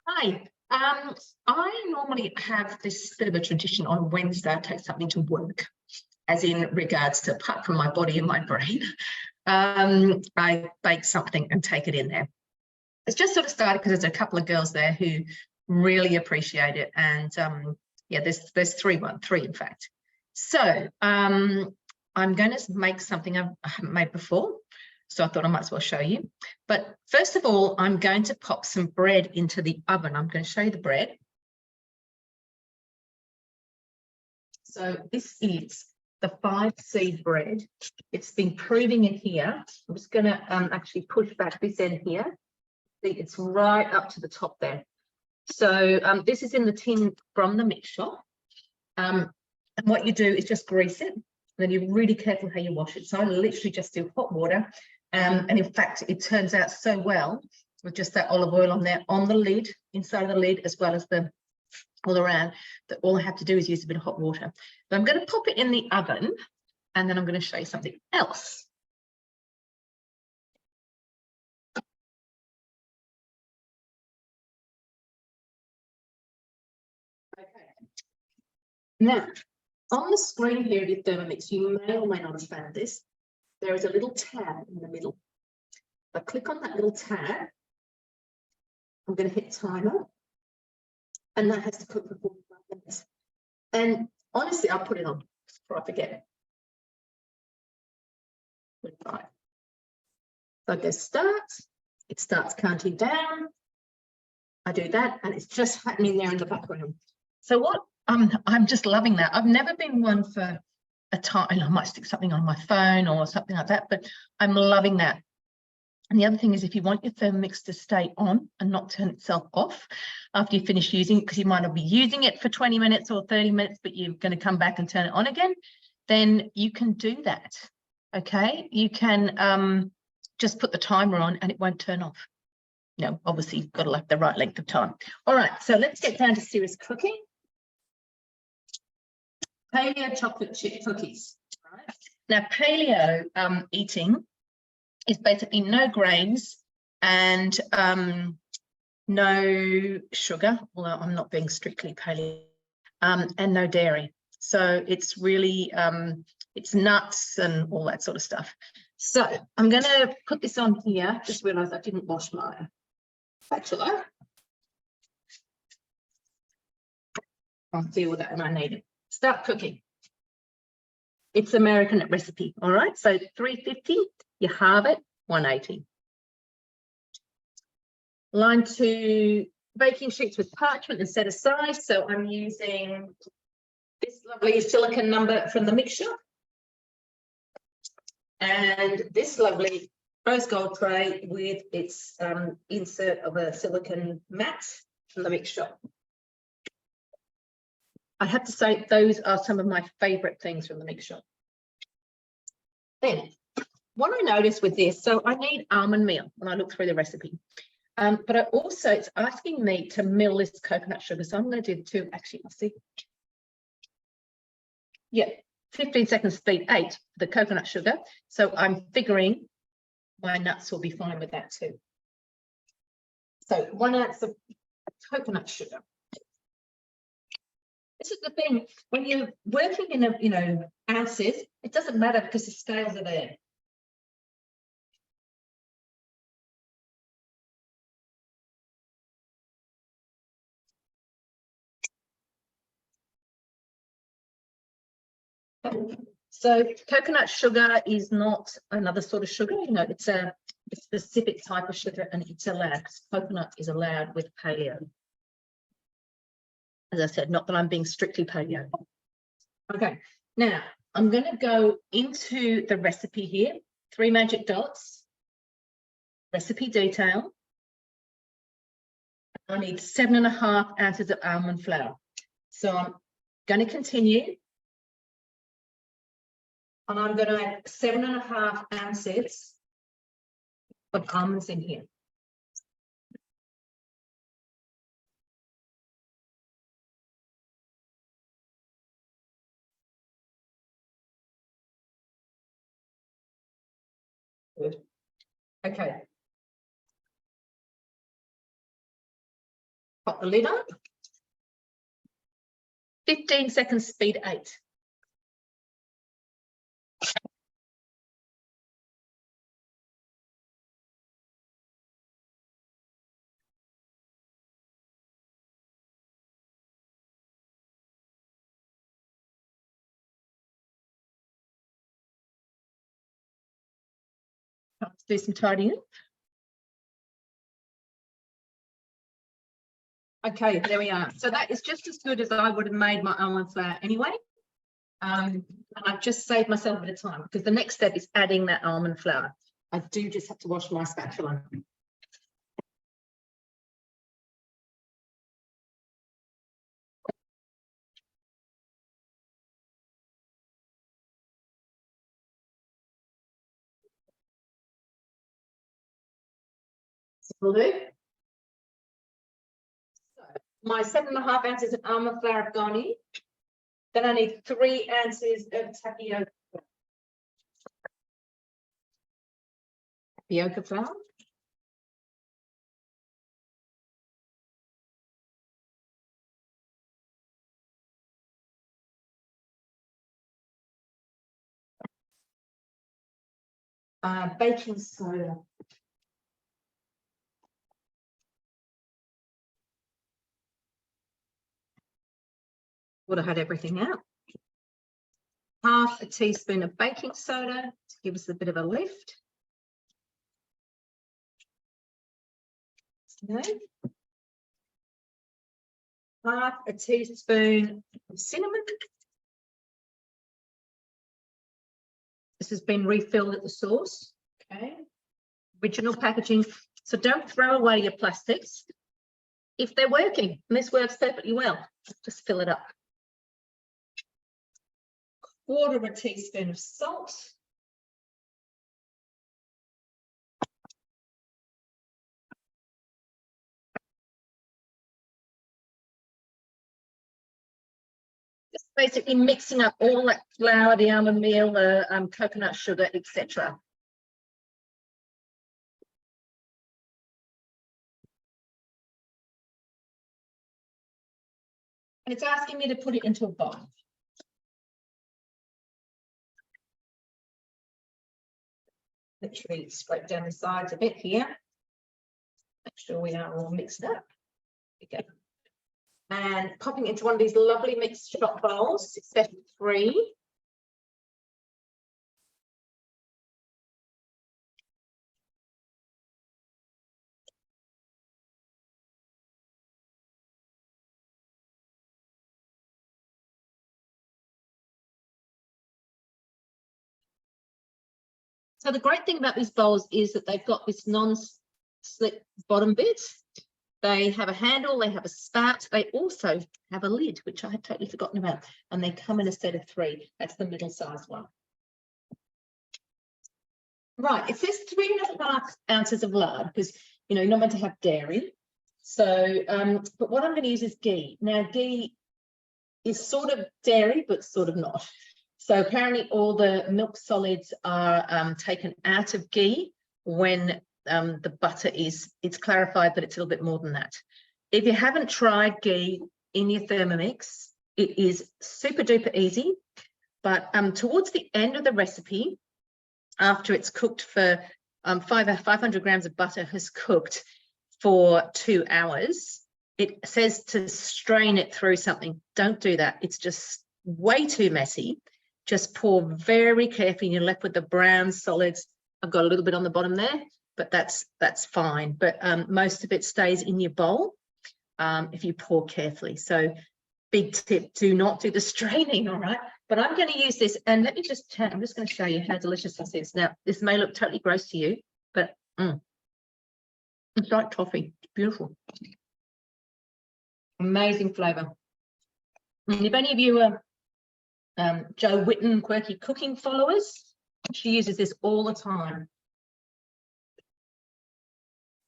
Hi. I normally have this bit of a tradition on Wednesday. I take something to work, as in regards to apart from my body and my brain. I bake something and take it in there. It's just sort of started because there's a couple of girls there who really appreciate it, and yeah, there's three in fact. So I'm going to make something I haven't made before. So I thought I might as well show you. But first of all, I'm going to pop some bread into the oven. I'm going to show you the bread. So this is the 5-seed bread. It's been proving in here. I'm just going to actually push back this end here. See, it's right up to the top there. So this is in the tin from the mix shop. And what you do is just grease it. Then you're really careful how you wash it. So I literally just do hot water. And in fact, it turns out so well with just that olive oil on there, on the lid, inside of the lid, as well as the all around, that all I have to do is use a bit of hot water. But I'm going to pop it in the oven, and then I'm going to show you something else. Okay. Now, on the screen here at Thermomix, you may or may not have found this. There is a little tab in the middle. I click on that little tab. I'm going to hit timer, and that has to cook for 45 minutes. And honestly, I'll put it on before I forget. 45. So I go start. It starts counting down. I do that, and it's just happening there in the background. So what? I'm just loving that. I've never been one for a time. I might stick something on my phone or something like that, but I'm loving that. And the other thing is, if you want your Thermomix to stay on and not turn itself off after you finish using it, because you might not be using it for 20 minutes or 30 minutes, but you're going to come back and turn it on again, then you can do that. Okay, you can just put the timer on and it won't turn off. No, obviously you've got to like the right length of time. All right, so let's get down to serious cooking. Paleo chocolate chip cookies. All right. Now, paleo eating is basically no grains and no sugar, although I'm not being strictly paleo, and no dairy. So it's really, it's nuts and all that sort of stuff. So I'm going to put this on here. Just realised I didn't wash my spatula. I'll deal with that when I need it. Start cooking. It's American recipe, all right? So 350, you halve it, 180. Line 2 baking sheets with parchment and set aside. So I'm using this lovely silicone number from the mix shop, and this lovely rose gold tray with its insert of a silicone mat from the mix shop. I have to say those are some of my favourite things from the mix shop. Then, what I noticed with this, so I need almond meal when I look through the recipe, but I also, it's asking me to mill this coconut sugar, so I'm going to do 2, actually, I'll see. Yeah, 15 seconds speed 8 for the coconut sugar, so I'm figuring my nuts will be fine with that too. So 1 ounce of coconut sugar. This is the thing, when you're working in ounces, it doesn't matter because the scales are there. So coconut sugar is not another sort of sugar, it's a specific type of sugar, and it's allowed. Coconut is allowed with paleo. As I said, not that I'm being strictly paleo. Okay, now I'm going to go into the recipe here. 3 magic dots, recipe detail. I need 7.5 ounces of almond flour. So I'm going to continue. And I'm going to add 7.5 ounces of almonds in here. Good. Okay. Pop the lid on. 15 seconds, speed 8. Let's do some tidying up. Okay, there we are. So that is just as good as I would have made my almond flour anyway. And I've just saved myself a bit of time because the next step is adding that almond flour. I do just have to wash my spatula. Will do. So my 7.5 ounces of almond flour have gone in. Then I need 3 ounces of tapioca flour. Baking soda. Would have had everything out. Half a teaspoon of baking soda to give us a bit of a lift. Okay. Half a teaspoon of cinnamon. This has been refilled at the source. Okay. Original packaging. So don't throw away your plastics if they're working. And this works perfectly well. Just fill it up. 1/4 teaspoon of salt. Just basically mixing up all that flour, the almond meal, the coconut sugar, etc. And it's asking me to put it into a bowl. Literally scrape down the sides a bit here. Make sure we are all mixed up. There we go. And popping into one of these lovely mixed shop bowls, set 3. So the great thing about these bowls is that they've got this non-slip bottom bit. They have a handle, they have a spout, they also have a lid, which I had totally forgotten about, and they come in a set of 3. That's the middle-sized one. Right, it says 3.5 ounces of lard because, you know, you're not meant to have dairy. So, but what I'm going to use is ghee. Now, ghee is sort of dairy, but sort of not. So apparently all the milk solids are taken out of ghee when the butter it's clarified that it's a little bit more than that. If you haven't tried ghee in your Thermomix, it is super duper easy. But towards the end of the recipe, after it's cooked for 500 grams of butter has cooked for 2 hours, it says to strain it through something. Don't do that. It's just way too messy. Just pour very carefully. You're left with the brown solids. I've got a little bit on the bottom there, but that's fine. But most of it stays in your bowl if you pour carefully. So big tip, do not do the straining, all right? But I'm going to use this, and let me just chat. I'm just going to show you how delicious this is. Now, this may look totally gross to you, but it's like toffee. It's beautiful. Amazing flavour. And if any of you are Jo Whitten Quirky Cooking followers, she uses this all the time.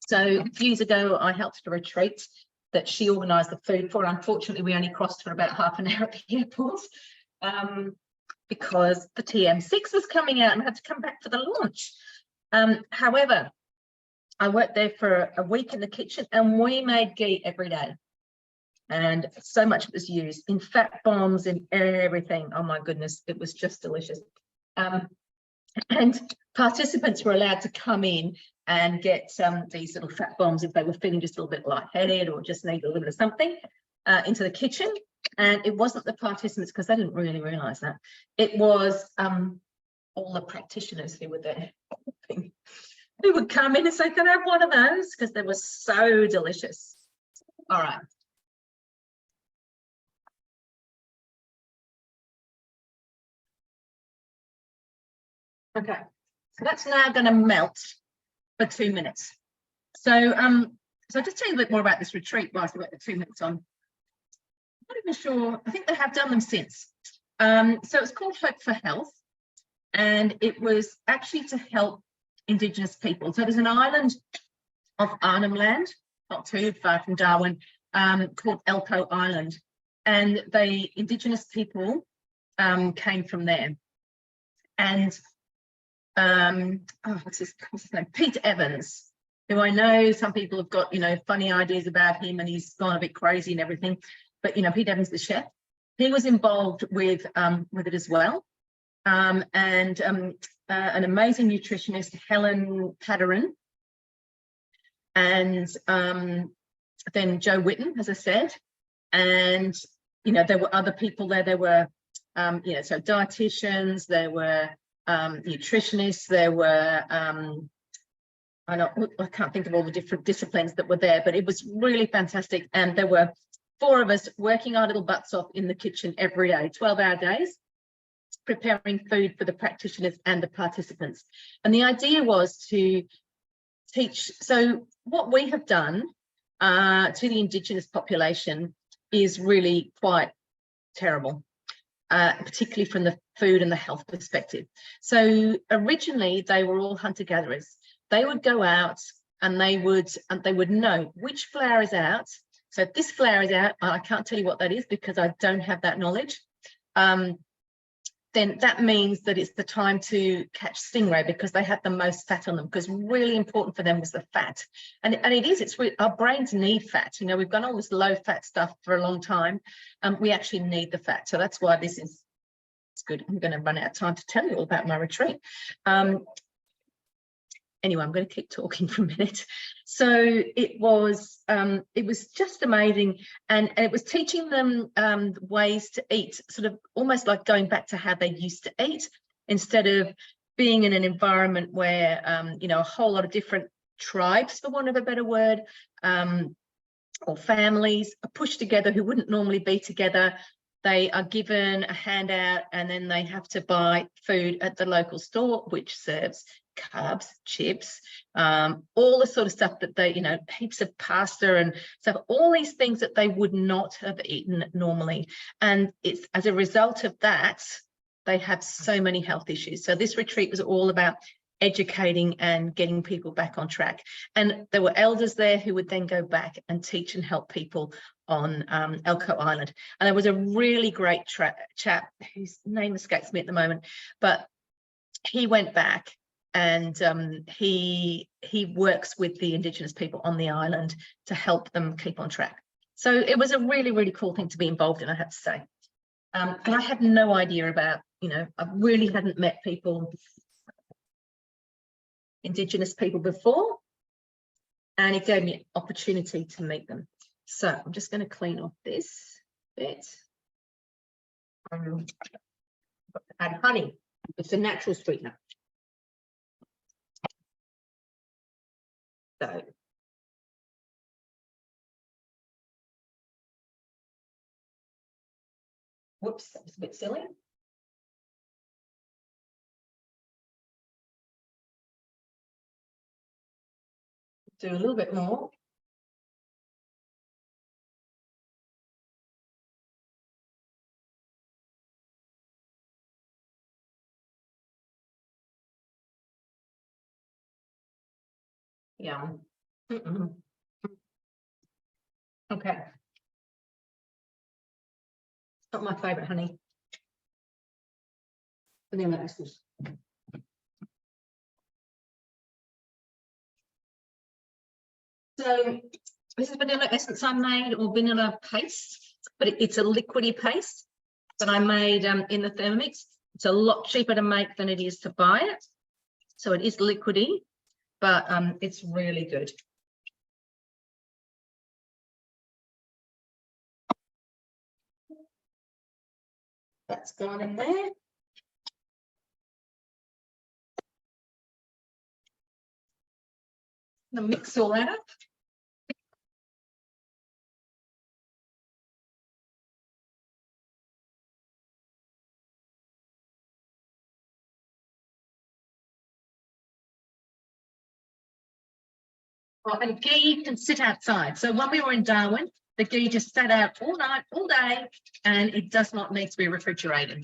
So a few years ago, I helped a retreat that she organised the food for. Unfortunately, we only crossed for about half an hour at the airport because the TM6 was coming out and had to come back for the launch. However, I worked there for a week in the kitchen and we made ghee every day. and so much was used in fat bombs and everything. Oh my goodness, it was just delicious. And participants were allowed to come in and get these little fat bombs if they were feeling just a little bit lightheaded or just need a little bit of something into the kitchen. And it wasn't the participants, because they didn't really realise that. It was all the practitioners who were there who would come in and say, can I have one of those? Because they were so delicious. All right. Okay, so that's now going to melt for 2 minutes. So so I'll just tell you a bit more about this retreat whilst we've got the 2 minutes on. I'm not even sure, I think they have done them since. So it's called Hope for Health, and it was actually to help Indigenous people. So there's an island off Arnhem Land, not too far from Darwin, called Elcho Island, and the Indigenous people came from there. And what's his name? Pete Evans, who I know some people have got, you know, funny ideas about him, and he's gone a bit crazy and everything. But, you know, Pete Evans, the chef, he was involved with it as well. And an amazing nutritionist, Helen Patteran, and then Joe Whitten, as I said. And, you know, there were other people there. There were, you know, so dietitians, there were nutritionists, there were I can't think of all the different disciplines that were there, but it was really fantastic. And there were 4 of us working our little butts off in the kitchen every day, 12-hour days, preparing food for the practitioners and the participants. And the idea was to teach. So what we have done to the Indigenous population is really quite terrible. Particularly from the food and the health perspective. So originally they were all hunter-gatherers. They would go out and they would know which flour is out. So if this flour is out, I can't tell you what that is because I don't have that knowledge. Then that means that it's the time to catch stingray because they had the most fat on them, because really important for them was the fat. And it is, it's really, our brains need fat. You know, we've got all this low fat stuff for a long time. We actually need the fat. So that's why this is, it's good. I'm going to run out of time to tell you all about my retreat. Anyway, I'm going to keep talking for a minute. So it was just amazing, and it was teaching them ways to eat, sort of almost like going back to how they used to eat, instead of being in an environment where you know, a whole lot of different tribes, for want of a better word, or families are pushed together who wouldn't normally be together. They are given a handout and then they have to buy food at the local store, which serves carbs, chips, all the sort of stuff that they, you know, heaps of pasta and stuff, all these things that they would not have eaten normally. And it's as a result of that, they have so many health issues. So this retreat was all about educating and getting people back on track. And there were elders there who would then go back and teach and help people on Elcho Island. And there was a really great chap whose name escapes me at the moment, but he went back and he works with the Indigenous people on the island to help them keep on track. So it was a really, really cool thing to be involved in, I have to say. And I had no idea about, you know, I really hadn't met people, Indigenous people before, and it gave me an opportunity to meet them. So I'm just going to clean off this bit. Add honey. It's a natural sweetener. So whoops, that was a bit silly. Do a little bit more. Yeah. Okay. Not my favorite honey. Vanilla essence. So This is vanilla essence I made, or vanilla paste, but it's a liquidy paste that I made in the Thermomix. It's a lot cheaper to make than it is to buy it. So it is liquidy, but it's really good. That's gone in there. I'm gonna mix all that up. And ghee can sit outside. So when we were in Darwin, the ghee just sat out all night, all day, and it does not need to be refrigerated.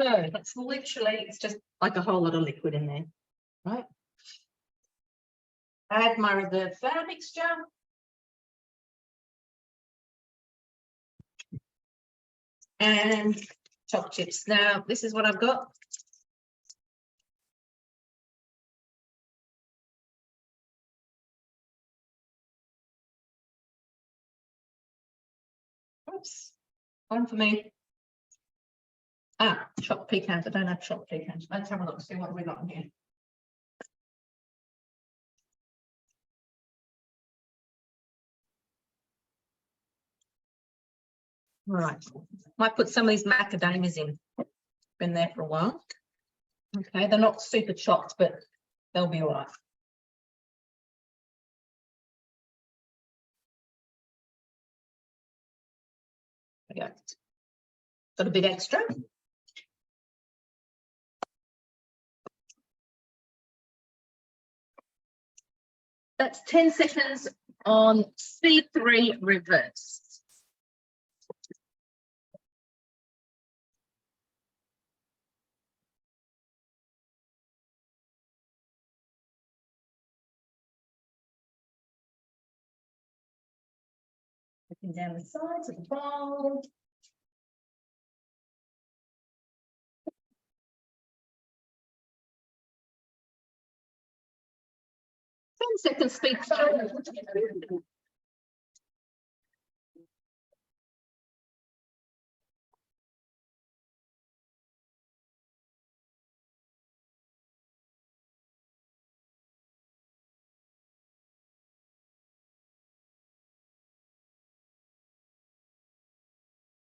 So that's literally, it's just like a whole lot of liquid in there, right? Add my reserve flour mixture. And choc chips. Now, this is what I've got. Oops, one for me. Ah, chopped pecans. I don't have chopped pecans. Let's have a look, see what we got in here. Right, might put some of these macadamias in. Been there for a while. Okay, they're not super chopped, but they'll be all right. There we go. Got a bit extra. That's 10 seconds on C3 reverse. Looking down the sides of the bowl. Seconds speed.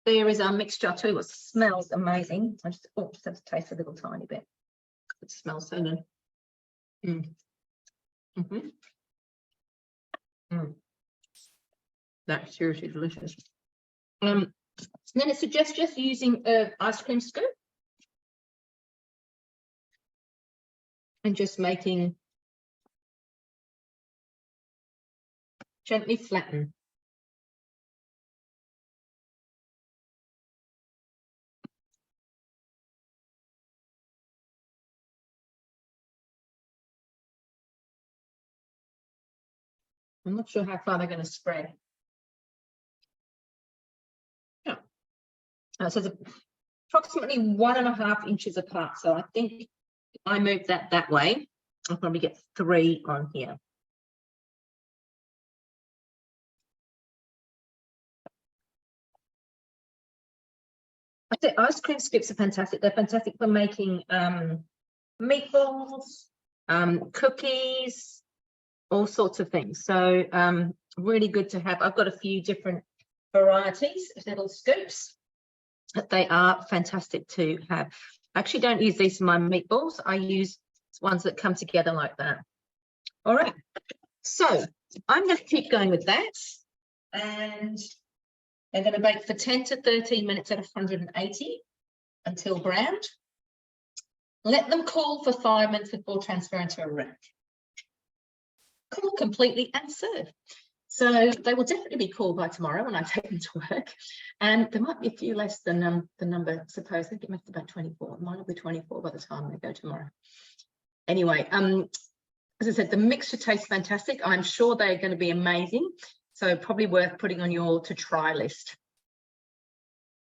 There is our mixture too. It smells amazing. I just have to taste a little tiny bit. It smells so good. That's seriously delicious. Then I suggest just using an ice cream scoop and just making gently flatten. I'm not sure how far they're going to spread. Yeah. So it's approximately 1.5 inches apart. So I think if I move that way, I'll probably get 3 on here. I think ice cream scoops are fantastic. They're fantastic for making meatballs, cookies, all sorts of things. So really good to have. I've got a few different varieties of little scoops, but they are fantastic to have. I actually don't use these for my meatballs. I use ones that come together like that. All right, so I'm going to keep going with that, and they're going to bake for 10 to 13 minutes at 180 until browned. Let them cool for 5 minutes before transferring to a rack. Cool completely and serve. So they will definitely be cool by tomorrow when I take them to work. And there might be a few less than the number supposed. I think it must be about 24. It might be 24 by the time they go tomorrow. Anyway, as I said, the mixture tastes fantastic. I'm sure they're going to be amazing. So probably worth putting on your to try list.